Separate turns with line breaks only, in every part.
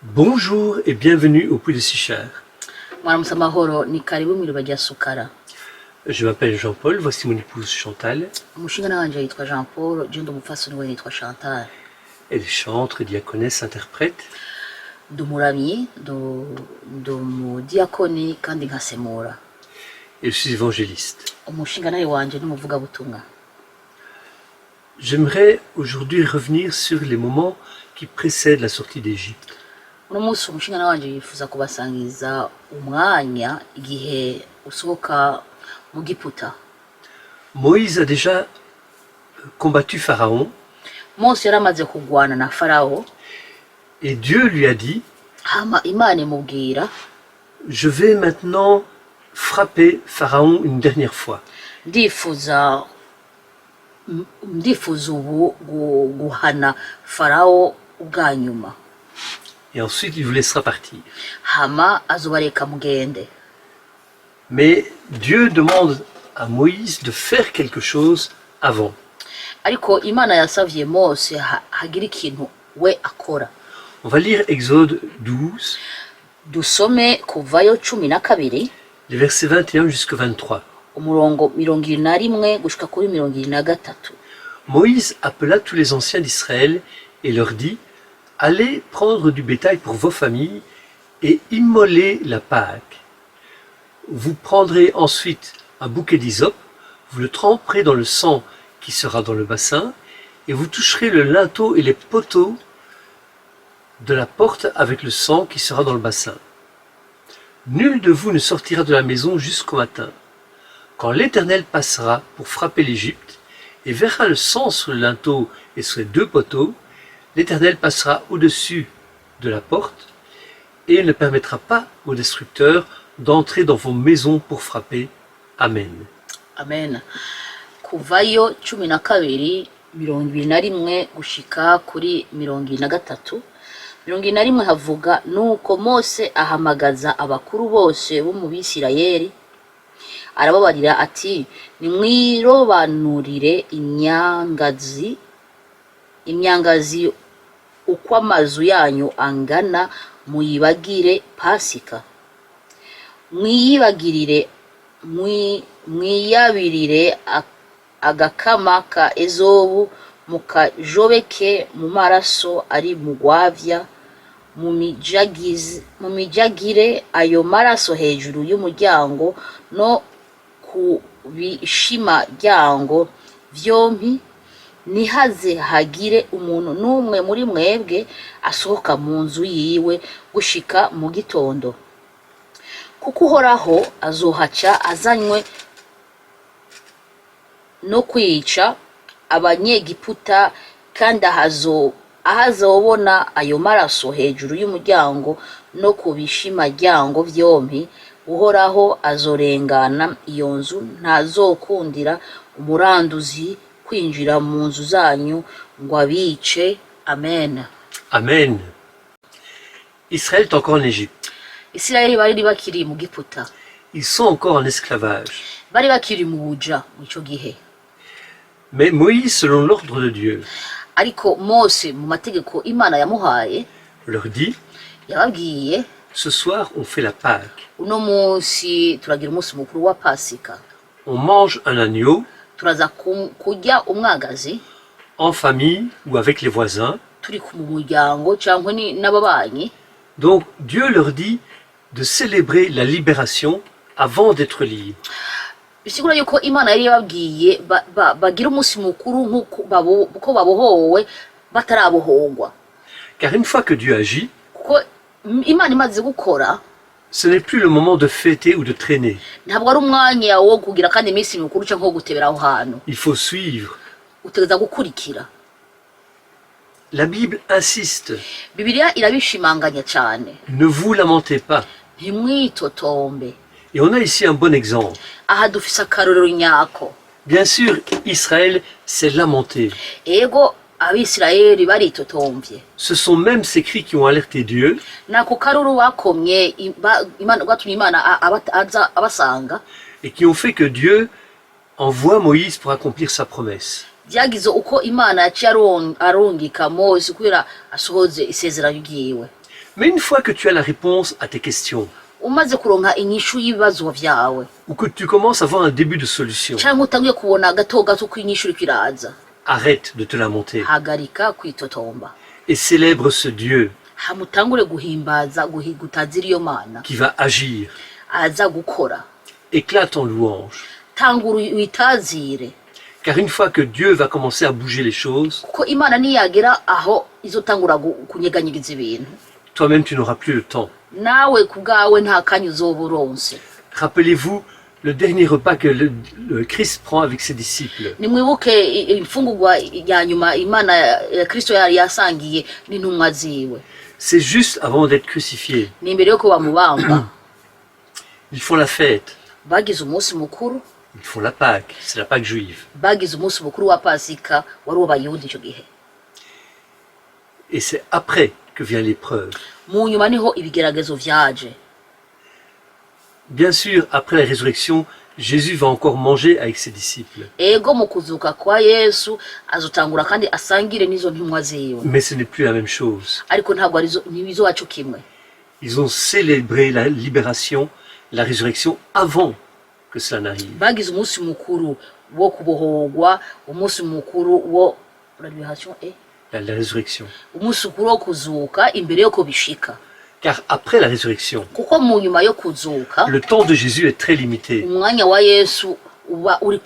Bonjour et bienvenue au Puy de Sichard. Je m'appelle Jean-Paul, voici mon épouse Chantal. Elle chante, diaconesse, interprète. Et je suis évangéliste. J'aimerais aujourd'hui revenir sur les moments qui précèdent la sortie d'Égypte. Moïse a déjà combattu Pharaon. Et Dieu lui a dit, je vais maintenant frapper Pharaon une dernière fois. Et ensuite il vous laissera partir. Mais Dieu demande à Moïse de faire quelque chose avant. On va lire Exode 12, les versets 21 jusqu'à 23. Moïse appela tous les anciens d'Israël et leur dit, allez prendre du bétail pour vos familles et immoler la Pâque. Vous prendrez ensuite un bouquet d'hysope, vous le tremperez dans le sang qui sera dans le bassin, et vous toucherez le linteau et les poteaux de la porte avec le sang qui sera dans le bassin. Nul de vous ne sortira de la maison jusqu'au matin. Quand l'Éternel passera pour frapper l'Égypte, et verra le sang sur le linteau et sur les deux poteaux, l'Éternel passera au-dessus de la porte, et ne permettra pas aux destructeurs d'entrer dans vos maisons pour frapper. Amen.
Amen. Kuvayo 12 21 gushika kuri 23. 21 havuga nuko Mose ahamagaza abakuru bose bo mu Bisirayeli arababarira ati nimwirobanurire imyangazi uko amazu yanyu angana muyibagire Pasika. Mwiyabirire agakama ka ezobu mukajobeke mu maraso ari mugwavya mumijagire ayo maraso hejuru y'umuryango no ku bishima ryango vyompi, nihaze hagire umuntu n'umwe muri mwebwe asohoka mu nzu yiwe gushika mu gitondo, kuko Uhoraho azohaca azanywe no kwica abanyegiputa, kandi ahazobona ayo maraso hejuru y'umuryango no ku bishima ryango vyompi, Uhoraho azorengana iyo nzu, ntazokundira umuranduzi kwinjira mu nzu zanyu ngo abice. Amen.
Amen. Israël est encore en Égypte.
Isirayeli bari bakiri mu Giputa.
Ils sont encore en esclavage.
Bari bakiri mu buja mu ico gihe.
Mais Moïse, selon l'ordre de Dieu,
ariko Mose mu mategeko Imana yamuhaye,
leur dit,
yababwiye,
ce soir on fait la Pâque.
Uno munsi turagira umunsi mukuru wa Pasika.
On mange un agneau,
turaza kurya umwagazi,
en famille ou avec les voisins.
Turi ku muryango cyangwa ni n'ababanyi.
Donc Dieu leur dit de célébrer la libération avant d'être libres.
Bisigura yuko Imana yari yababwiye bagira umunsi mukuru nk'uko babohowe batarabohogwa.
Car une fois que Dieu agit,
kuko Imana imaze gukora,
ce n'est plus le moment de fêter ou de traîner.
Ntabwo ari umwanya wo kugira kandi iminsi mikuru cyangwa gutebera aho hantu.
Il faut suivre.
Utegeza gukurikira.
La Bible insiste.
Bibiliya irabishimanganya cyane.
Ne vous lamentez pas.
Ntimwitotombe.
Et on a ici un bon exemple.
Aha dufise akarorero nyako.
Bien sûr, Israël s'est lamenté.
Ego Abisirayeli baritotombye.
Ce sont même ces cris qui ont alerté Dieu.
Nako karuru bakomye Imana gatumye Imana abasanga.
Et qui ont fait que Dieu envoie Moïse pour accomplir sa promesse.
Byagize uko Imana yaciye arungika Mose kugira asohoze isezerano ryiwe.
Mais une fois que tu as la réponse à tes questions,
umaze kuronka inyishu y'ibibazo vyawe
ou que tu commences à voir un début de solution,
cyangwa utangiye kubona gato gato ko inyishu iriko iraza,
arrête de te lamenter
hagarika kwitotomba,
et célèbre ce Dieu
hamutangure guhimbaza gutazira iyo mana
qui va agir.
aza gukora.
Éclate en louange.
Tangura witazire,
Car une fois que Dieu va commencer à bouger les choses,
kuko imana niyagera aho izotangura kunyeganyiriza ibintu,
toi-même tu n'auras plus le temps.
nawe kubwawe nta kanya uzoba uronse.
Rappelez-vous le dernier repas que le Christ prend avec ses disciples.
Nimwibuke imfungurwa ya nyuma imana ya Kristo yari yasangiye n'intumwa ziwe,
C'est juste avant d'être crucifié.
ni imbere yo kuba mubamba.
Ils font la fête,
Bagize umunsi mukuru,
ils font la Pâque, c'est la Pâque juive.
bagize umunsi mukuru wa Pasika wari uw'Abayahudi icyo gihe.
Et c'est après que vient l'épreuve.
Mu nyuma niho ibigeragezo vyaje.
Bien sûr, après la résurrection, Jésus va encore manger avec ses disciples.
Ego mu kuzuka kwa Yesu azotangura kandi asangire n'izo ntumwa ziwe,
Mais ce n'est plus la même chose.
ariko ntabwo ntibizowaco kimwe.
Ils ont célébré la libération, la résurrection avant que cela n'arrive.
Bagize umunsi mukuru wo kubohorwa, umunsi mukuru wo
La résurrection.
umunsi mukuru wo kuzuka imbere yo kubishika,
Car après la résurrection,
kuko mu nyuma yo kuzuka
le temps de Jésus est très limité.
umwanya wa Yesu uba uri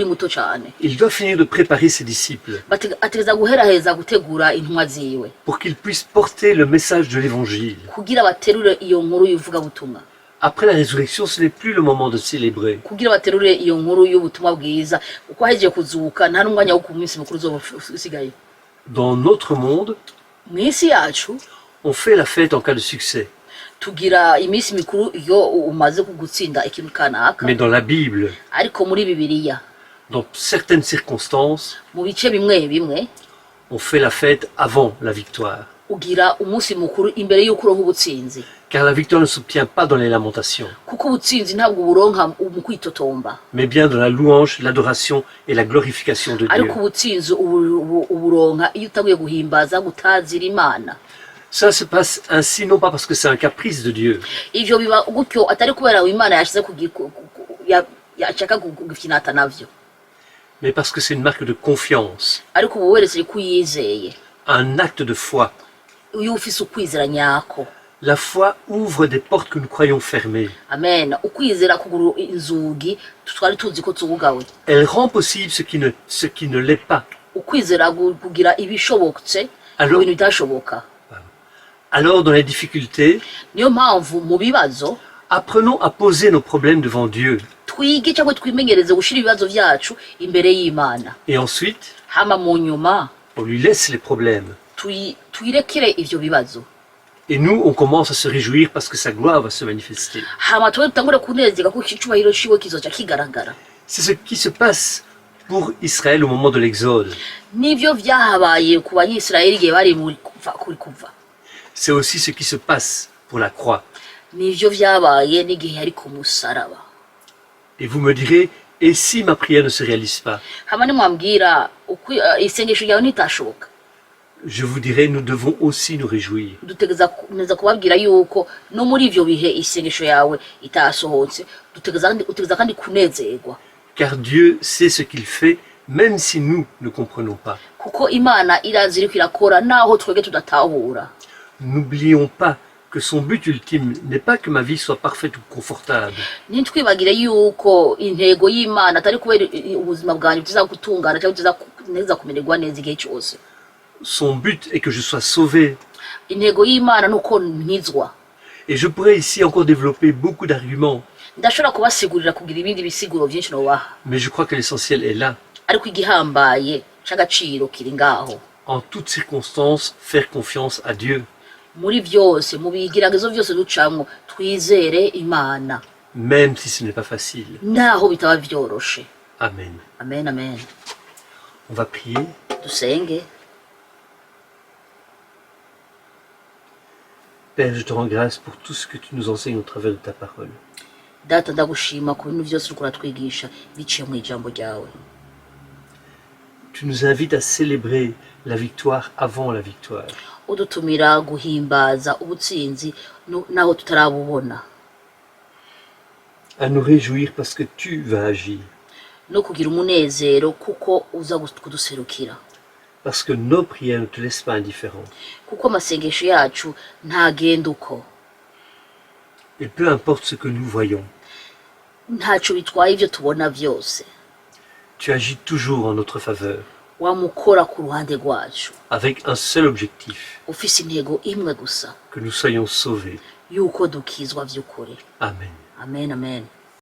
muto cyane.
Il doit finir de préparer ses disciples
Ategeza guheraheza gutegura intumwa ziwe
pour qu'ils puissent porter le message de l'évangile.
kugira baterure iyo nkuru y'uvugabutumwa,
Après la résurrection, ce n'est plus le moment de célébrer.
kugira baterure iyo nkuru y'ubutumwa bwiza, uko ahejeje kuzuka nta n'umwanya wo ku minsi mukuru uzoba usigaye.
Dans notre monde,
Mu isi yacu
on fait la fête en cas de succès.
tugira iminsi mikuru iyo umaze gutsinda ikintu kanaka,
Mais dans la Bible,
ariko muri Bibiliya
dans certaines circonstances,
mu bice bimwe bimwe
on fait la fête avant la victoire.
ugira umunsi mukuru imbere y'uko uronka ubutsinzi,
Car la victoire ne s'obtient pas dans les lamentations,
kuko ubutsinzi ntabwo buronka mu kwitotomba,
mais bien dans la louange, l'adoration et la glorification de Dieu.
ariko ubutsinzi uburonka iyo utaguye guhimbaza gutazira Imana.
Ça se passe ainsi non pas parce que c'est un caprice de Dieu,
Ivyo biba gutyo atari kubera Imana yashize yashaka kugifinata navyo,
mais parce que c'est une marque de confiance,
ariko ubu weretse ko uyizeye,
un acte de foi.
iyo ufise ukwizera nyako.
La foi ouvre des portes que nous croyons fermées.
Amen. Ukwizera kuguru inzugi twari tuzi ko tubugawe.
Elle rend possible ce qui ne l'est pas.
Ukwizera kugira ibishobotse
Alors-
ibintu bitashoboka.
Alors, dans les difficultés,
Niyo mpamvu mu bibazo
apprenons à poser nos problèmes devant Dieu.
twige cyangwa twimenyereze gushira ibibazo vyacu imbere y'Imana,
Et ensuite,
hama mu nyuma
on lui laisse les problèmes.
tuyirekere ivyo bibazo,
Et nous, on commence à se réjouir parce que sa gloire va se manifester.
hama tuwe tutangure kunezeka ko icubahiro ciwe kizoca kigaragara.
C'est ce qui se passe pour Israël au moment de l'Exode.
Nivyo vyahabaye ku Banyisirayeli igihe bari muri kuva.
C'est aussi ce qui se passe pour la croix.
Nivyo vyabaye n'igihe yari ku musaraba.
Et vous me direz, et si ma prière ne se réalise pas?
Hama nimwambwira isengesho ryawe nitashoboka,
Je vous dirai, nous devons aussi nous réjouir.
dutegeza neza kubabwira yuko no muri ivyo bihe isengesho yawe itasohotse, utegeza kandi kunezerwa,
Car Dieu sait ce qu'il fait, même si nous ne comprenons pas.
kuko Imana irazi iriko irakora naho twebwe tudatahura.
N'oublions pas que son but ultime n'est pas que ma vie soit parfaite ou confortable.
Ntitwibagire yuko intego y'Imana atari kubera ubuzima bwanjye butiza gutungana cyangwa butiza kumererwa neza igihe cyose.
Son but est que je sois sauvé.
Intego y'Imana nuko nkizwa.
Et je pourrais ici encore développer beaucoup d'arguments,
Ndashobora kubasigurira kugira ibindi bisiguro byinshi nobaha,
mais je crois que l'essentiel est là.
ariko igihambaye c'agaciro kiri ngaho.
En toutes circonstances, faire confiance à Dieu,
Muri byose mu bigeragezo byose ducamwo twizere Imana
même si ce n'est pas facile.
naho bitaba vyoroshe.
Amen.
Amen, amen.
On va prier.
Dusenge.
Père, je te rends grâce pour tout ce que tu nous enseignes au travers de ta parole.
Data ndagushima ku bintu byose uriko uratwigisha biciye mu ijambo ryawe.
Tu Tu nous invites à célébrer la victoire avant la victoire.
udutumira guhimbaza ubutsinzi naho tutarabubona,
À nous réjouir parce que tu vas agir.
no kugira umunezero kuko uza kuduserukira,
Parce que nos prières ne te laissent pas indifférent.
kuko amasengesho yacu ntagenda uko,
Et peu importe ce que nous voyons,
ntacyo bitwaye ibyo tubona byose,
tu agis toujours en notre faveur,
wamukora ku ruhande rwacu,
avec un seul objectif,
ufise intego imwe gusa,
que nous soyons sauvés.
yuko dukizwa by'ukuri.
Amen.
Amen, amen.